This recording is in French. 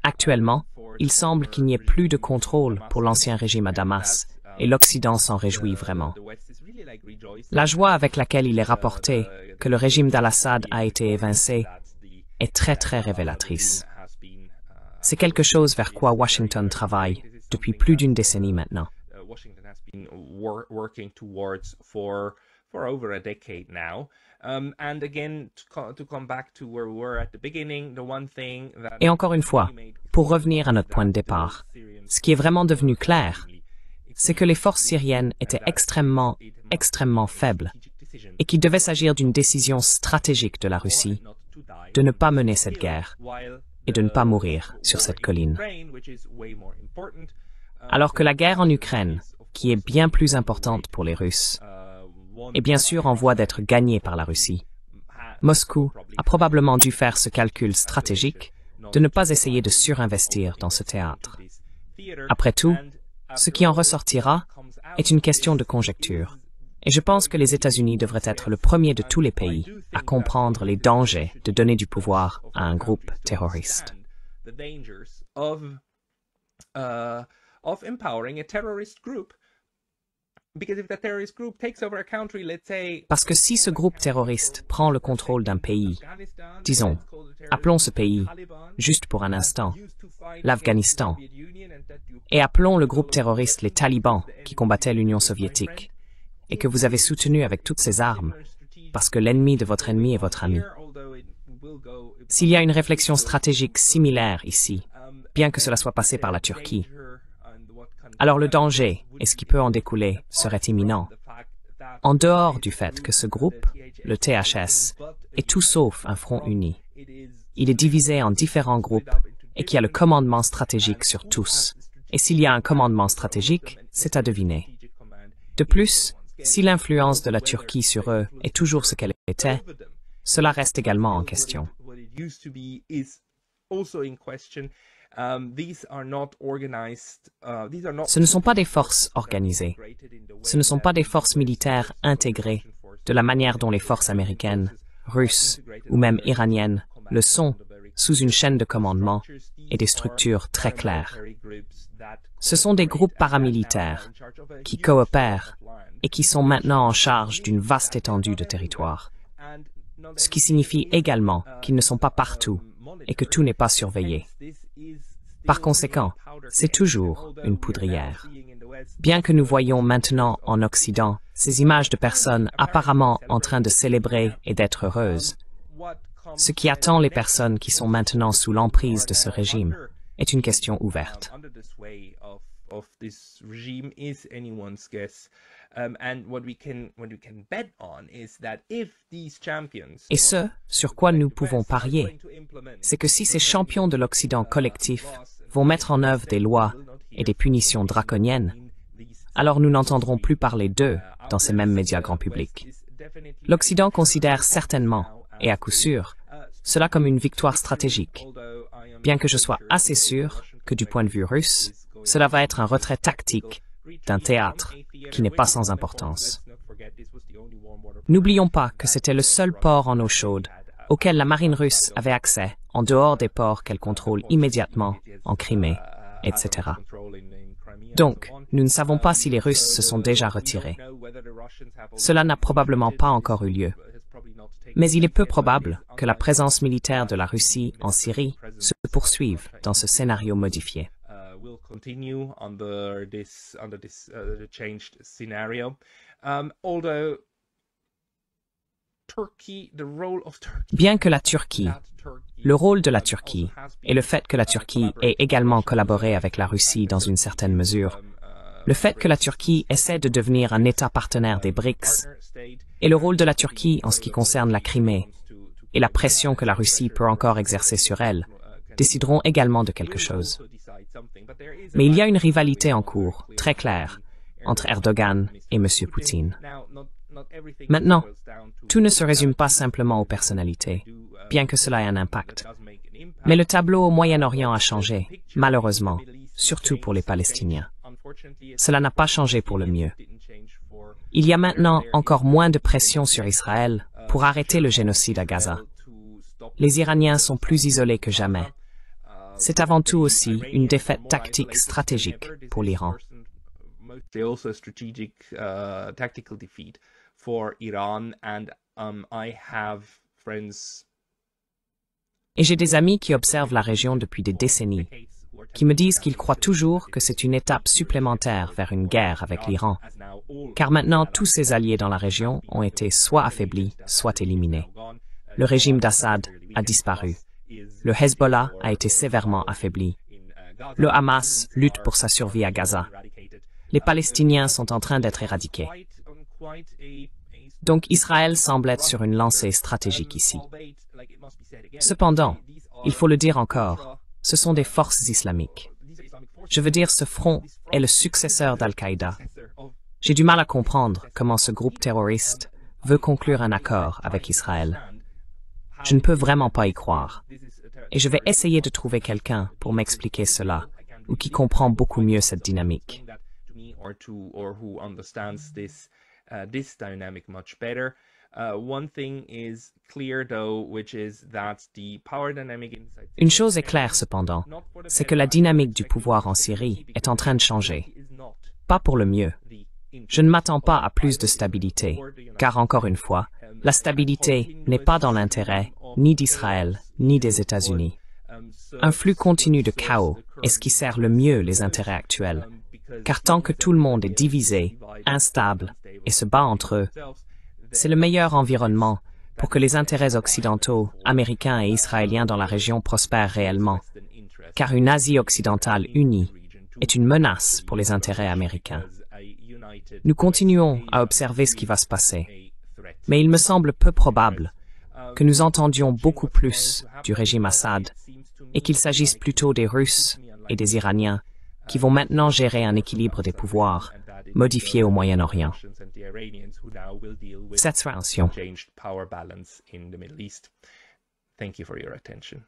Actuellement, il semble qu'il n'y ait plus de contrôle pour l'ancien régime à Damas, et l'Occident s'en réjouit vraiment. La joie avec laquelle il est rapporté que le régime d'Al-Assad a été évincé est très révélatrice. C'est quelque chose vers quoi Washington travaille depuis plus d'une décennie maintenant. Et encore une fois, pour revenir à notre point de départ, ce qui est vraiment devenu clair, c'est que les forces syriennes étaient extrêmement faibles et qu'il devait s'agir d'une décision stratégique de la Russie de ne pas mener cette guerre et de ne pas mourir sur cette colline. Alors que la guerre en Ukraine, qui est bien plus importante pour les Russes, est bien sûr en voie d'être gagnée par la Russie, Moscou a probablement dû faire ce calcul stratégique de ne pas essayer de surinvestir dans ce théâtre. Après tout, ce qui en ressortira est une question de conjecture. Et je pense que les États-Unis devraient être le premier de tous les pays à comprendre les dangers de donner du pouvoir à un groupe terroriste. Parce que si ce groupe terroriste prend le contrôle d'un pays, disons, appelons ce pays, juste pour un instant, l'Afghanistan, et appelons le groupe terroriste les talibans qui combattaient l'Union soviétique, et que vous avez soutenu avec toutes ces armes, parce que l'ennemi de votre ennemi est votre ami. S'il y a une réflexion stratégique similaire ici, bien que cela soit passé par la Turquie, alors le danger, et ce qui peut en découler, serait imminent. En dehors du fait que ce groupe, le THS, est tout sauf un front uni. Il est divisé en différents groupes et qui a le commandement stratégique sur tous. Et s'il y a un commandement stratégique, c'est à deviner. De plus, si l'influence de la Turquie sur eux est toujours ce qu'elle était, cela reste également en question. Ce ne sont pas des forces organisées. Ce ne sont pas des forces militaires intégrées de la manière dont les forces américaines, russes ou même iraniennes le sont, sous une chaîne de commandement et des structures très claires. Ce sont des groupes paramilitaires qui coopèrent et qui sont maintenant en charge d'une vaste étendue de territoire. Ce qui signifie également qu'ils ne sont pas partout et que tout n'est pas surveillé. Par conséquent, c'est toujours une poudrière. Bien que nous voyons maintenant en Occident ces images de personnes apparemment en train de célébrer et d'être heureuses, ce qui attend les personnes qui sont maintenant sous l'emprise de ce régime est une question ouverte. Et ce, sur quoi nous pouvons parier, c'est que si ces champions de l'Occident collectif vont mettre en œuvre des lois et des punitions draconiennes, alors nous n'entendrons plus parler d'eux dans ces mêmes médias grand public. L'Occident considère certainement, et à coup sûr, cela comme une victoire stratégique, bien que je sois assez sûr que du point de vue russe, cela va être un retrait tactique d'un théâtre qui n'est pas sans importance. N'oublions pas que c'était le seul port en eau chaude auquel la marine russe avait accès en dehors des ports qu'elle contrôle immédiatement en Crimée, etc. Donc, nous ne savons pas si les Russes se sont déjà retirés. Cela n'a probablement pas encore eu lieu. Mais il est peu probable que la présence militaire de la Russie en Syrie se poursuive dans ce scénario modifié. Bien que la Turquie, le rôle de la Turquie et le fait que la Turquie ait également collaboré avec la Russie dans une certaine mesure, le fait que la Turquie essaie de devenir un État partenaire des BRICS et le rôle de la Turquie en ce qui concerne la Crimée et la pression que la Russie peut encore exercer sur elle, décideront également de quelque chose. Mais il y a une rivalité en cours, très claire, entre Erdogan et M. Poutine. Maintenant, tout ne se résume pas simplement aux personnalités, bien que cela ait un impact. Mais le tableau au Moyen-Orient a changé, malheureusement, surtout pour les Palestiniens. Cela n'a pas changé pour le mieux. Il y a maintenant encore moins de pression sur Israël pour arrêter le génocide à Gaza. Les Iraniens sont plus isolés que jamais, c'est avant tout aussi une défaite tactique stratégique pour l'Iran. C'est also a strategic tactical defeat for Iran, and I have friends. Et j'ai des amis qui observent la région depuis des décennies, qui me disent qu'ils croient toujours que c'est une étape supplémentaire vers une guerre avec l'Iran, car maintenant tous ses alliés dans la région ont été soit affaiblis, soit éliminés. Le régime d'Assad a disparu. Le Hezbollah a été sévèrement affaibli. Le Hamas lutte pour sa survie à Gaza. Les Palestiniens sont en train d'être éradiqués. Donc Israël semble être sur une lancée stratégique ici. Cependant, il faut le dire encore, ce sont des forces islamiques. Je veux dire, ce front est le successeur d'Al-Qaïda. J'ai du mal à comprendre comment ce groupe terroriste veut conclure un accord avec Israël. Je ne peux vraiment pas y croire. Et je vais essayer de trouver quelqu'un pour m'expliquer cela, ou qui comprend beaucoup mieux cette dynamique. Une chose est claire cependant, c'est que la dynamique du pouvoir en Syrie est en train de changer. Pas pour le mieux. Je ne m'attends pas à plus de stabilité, car encore une fois, la stabilité n'est pas dans l'intérêt ni d'Israël, ni des États-Unis. Un flux continu de chaos est ce qui sert le mieux les intérêts actuels, car tant que tout le monde est divisé, instable et se bat entre eux, c'est le meilleur environnement pour que les intérêts occidentaux, américains et israéliens dans la région prospèrent réellement, car une Asie occidentale unie est une menace pour les intérêts américains. Nous continuons à observer ce qui va se passer, mais il me semble peu probable que nous entendions beaucoup plus du régime Assad et qu'il s'agisse plutôt des Russes et des Iraniens qui vont maintenant gérer un équilibre des pouvoirs modifié au Moyen-Orient. Cette sera Thank you for your attention.